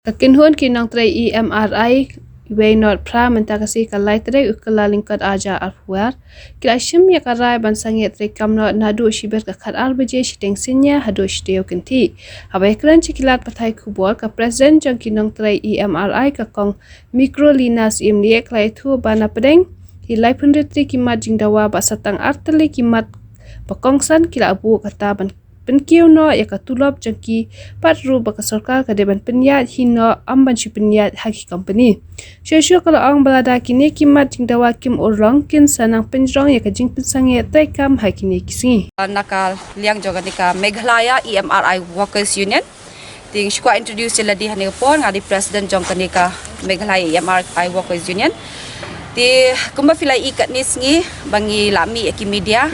Kakinhon kinang tray EMRI Waynot pra mentakasi kalai tray ukala lingkad aja alfuar kila shim ya karai bansangye tray kamno nadu shiber kakat albeje shiteng sinya hadu shiteo kenti habai klan cikilat patai kubor ka presiden jang kinang tray EMRI ka kong mikrolinas imnie klai tu bana pedeng hilai pendetri kimat jingdawa basatang arteli kimat pakongsan kila abu kata ban penkiu no ya katulop jangki patru baka sarkar ka deban penyat hino amban shi penyat haki company sheshu kalau ang balada kini kimat jingdawa kim urlong kin sanang penjrong ya ka jing pensange taikam hakini kisi nakal liang joga nika Meghalaya EMRI Workers Union ting shkwa introduce ladi hani pon ngadi president jong kanika Meghalaya EMRI Workers Union ti kumba filai ikat nisngi bangi lami ki media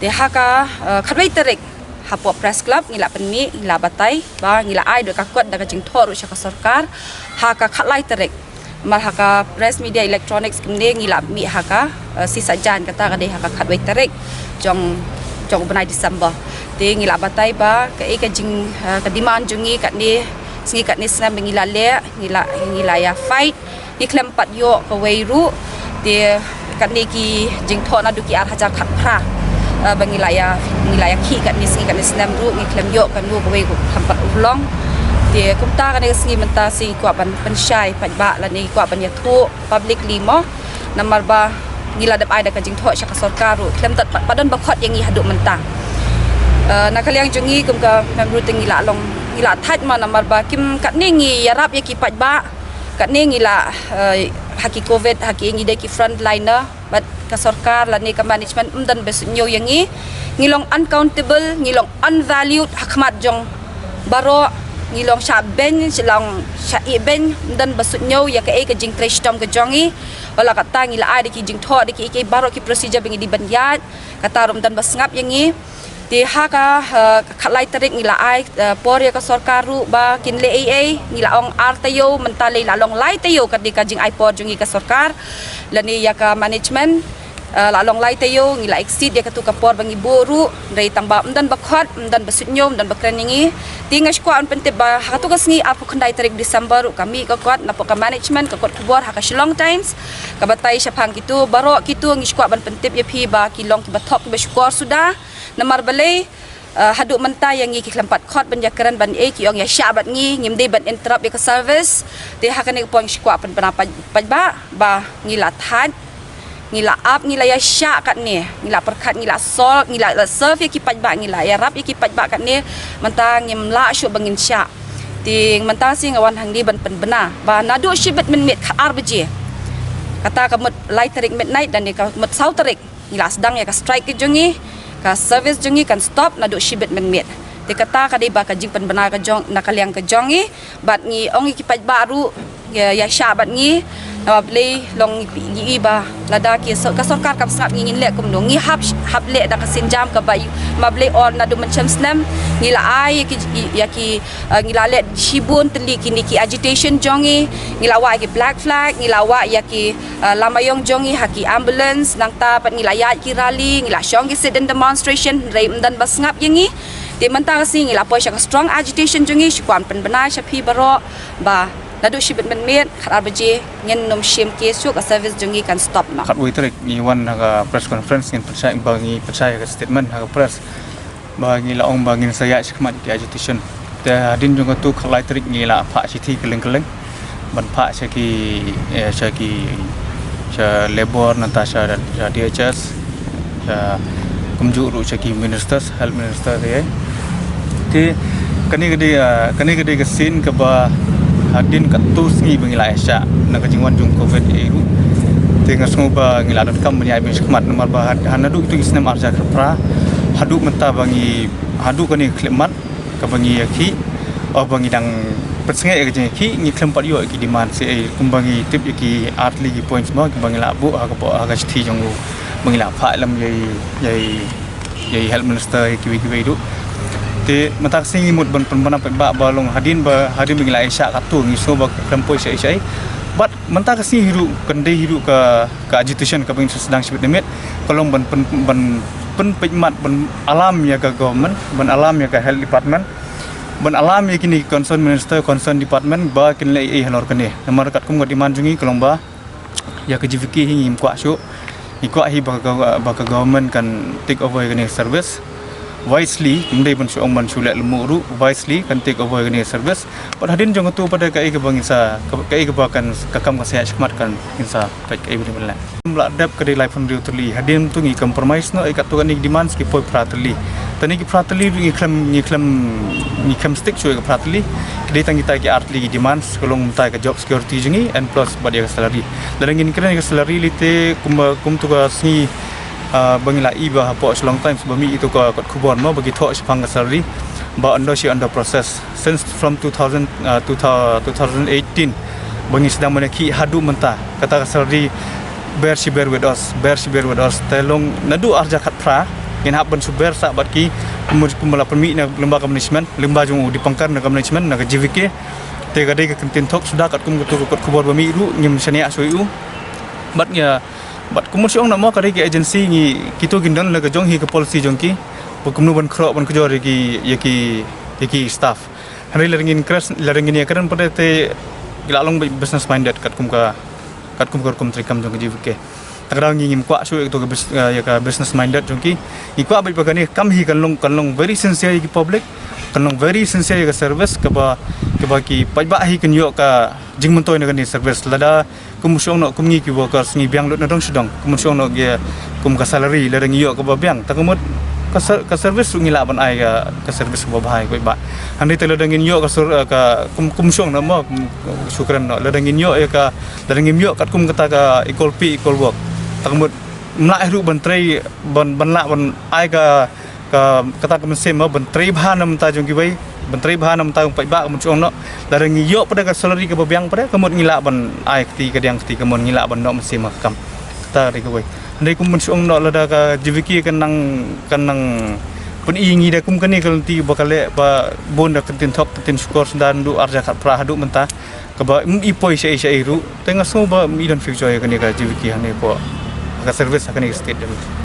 ti haka khatwai terek hapo press club ngila penmi ngila batai ba ngila ai do kakot daga jing thoru shaka sarkar haka khatlai terek mar haka press media electronics kemne ngila mi haka sisa jan kata kade haka khatwai terek jong benai Disember te ngila batai ba ka e ka jing ka demand jungi kat ni singi kat ni snam ngila le ngila ya fight ni klem pat yo ka weiru te kat ni ki jing thona du ki ar hajar khat pra bangilaya ki kat ni singi kat ni snam ru ni klem yo kan ru bawei ku hampat ulong te kumta kan ni singi menta singi kwa ban pensyai pat ba la ni kwa ban ya thu publicly mo namar ba ngila dap ai da ka jing tho shaka sarkar ru klem tat padan ba khot yang i hadu menta nakaliang jungi kum ka memru ngila long ngila that ma namar ba kim kat ni ngi yarap ya ki pat ba kat ni ngila haki covid haki ngi de ki frontliner but ka sarkar la ni ka management umdan besunyo yangi ngilong uncountable ngilong unvalued hakmat jong baro ngilong sha ben silong sha i ben umdan besunyo ya ka e ka jing trash tom ka jongi wala kata ngila ai de ki jing tho de ki baro ki procedure bengi di banyat kata rum dan basngap yangi ti haka khatlai tarik ngila ai por ya ka sarkar ru ba kinle aa ngila ong artayo mentale la long lai tayo ka di ka jing ai por jungi ka sarkar lani ya ka management la long lai tayo ngila exit ya ka tu ka por bangi boru dai tangba umdan bakhot umdan basutnyom dan bakreningi ti ngashkwa an pente ba hatu ka sngi apu khandai tarik December kami ka kwat napo ka management ka kot kubor haka Shillong Times ka batai syapang kitu baro kitu ngishkwa ban pentip ya phi ba kilong ki bathok ki syukur sudah namar balai haduk menta yang ngi klempat khot ban jakaran ban e ki ong ya syabat ngi ngimde ban interrupt ya ka service te hakane pon skwa pan penapa ba ngila that ngila up ngila ya syak kat ni ngila perkat ngila sol ngila serve ya ki pajba ngila ya rap ya ki pajba kat ni menta ngimla syuk bangin syak ting menta sing awan hang di ban pen bena ba nadu shibet min mit khar beje kata ka mut light tarik midnight dan ka mut sau tarik ngila sedang ya ka strike ke jungi ka service jungi kan stop nadu shibet menmit te kata ka de ba ka jing pen benar ka jong nakaliang ka jongi bat ngi ongi ki paj baru ya syabat ngi nablei long gi ba lada ki ka sarkar kap sap ngi le kum ngi hab le da ka sinjam ka bayu mablei on nadu menchem snam ngila ai ya ki ngila le shibun teli kini ki agitation jongi ngila wa ki black flag ngila wa ya ki lamayong jongi haki ambulance nang ta pat ngila ya ki rally ngila shong ki sit in demonstration raim dan basngap yangi di mentang si ngila po siya strong agitation jongi shikwan pen benai shapi baro ba nadu shibet menmet khat arbaje ngen nom shim ke su ka service jongi kan stop na khat woi trek ni wan ha press conference ngin percaya bangi percaya ka statement ha press bangi la ong bangi saya shikmat ki agitation te hadin jong tu khalai trek ni la pha chi thi keleng ban pha ki labor nanta sha DHS kumju ru ki ministers health minister te kani gede ke sin ke ba hadin ka tu sngi bangila asya na ka jingwan jung covid eru tenga smoba ngila dot kam bani abin shikmat namar ba hanadu itu isnam arja pra hadu menta bangi hadu kani klemat ka bangi yaki o bangi dang persnge ke jing ki ngi klempat yo ki demand se kumbangi tip ki artli ki points ma ki bangi la bu aga thi jong bangila pha lam yai health minister ki du te matak singi mut ban penbana ba balong hadin bangila isya katu ngi so ba kempoi sai but mentak si hiru kende hiru ka agitation ka bang sedang sibit demit kolong ban pejmat ban alam ya ka government ban alam ya ka health department ban alam ya kini concern minister concern department ba kin le hanor kene namar kat kum di manjungi kelomba ya ke JVK hingi kwa syu ikwa hi ba government kan take over kene service wisely mendai ban syong man syulek lemuru wisely kan take over kene service pad hadin jong tu pada kai ke bangsa kai ke bakan kakam ka saya khmat kan insa kai kai bela mla dap ke life from tuli hadin tu ngi compromise no ikat tu kan ni demand ski poi pratli tani ki pratli ngi klam stick syoi ke pratli kedai tang kita ki artli demand kolong tai ke job security jingi and plus badia salary dan ngin kena ke salary lite kum tu ka sni bangila iba hapo long time sebami itu ko kot kubon mo bagi thok sepang salary ba under process since from 2018 bangi sedang menaki hadu mentah kata salary bear with us telong nadu arja kat pra ngin hab ban suber sa batki kumala permi na lembaga management lembaga jung di pangkar na management na JVK te gadai ke kentin thok sudah kat kum kot kubon bami ru nyem sania soiu batnya bat kumun siong na mo kari ki agency ngi kito gindan la jong hi ke policy jong ki bukum ban khro ban kujor ki staff hari lerengin ya kan pada te gilalong business minded kat kum trikam jong JVK tagrang ngim kwa su to ya ka business minded jong ki ikwa bai bagani kam hi kan long very sincere ki public kan long very sincere ka service ka ba ki pajba hi kan yo ka jing mentoi na kan service lada kumusong no kumngi ki workers ngi biang lut na dong sedong kumusong no ge kum ka salary la dang yo ka ba biang takumut ka service ngi la ban ai ka service ba bahai ko ba handi tele dang yo ka kumusong no mo syukran no la dang yo ka la dang yo kat kum kata ka equal pay equal work takumut mlai ru ban trei ban la ban ai ka kata ka mesem ban trei bhanam ta jong ki bai Menteri Bahan tahu pai ba muncul no dari ngiyok pada salary ke babiang pada kemud ngilak ban ai keti kadang keti kemud ngilak ban no mesti makam ta ri koi ndai kum muncul no lada ka JVK kanang pun ingi da kum kani kalti bakale ba bon da kentin thok kentin skor dan du arja khat pra hadu menta ka ba ipoi sai ru tengah so ba mi dan future kani ka JVK hane po ka service kani state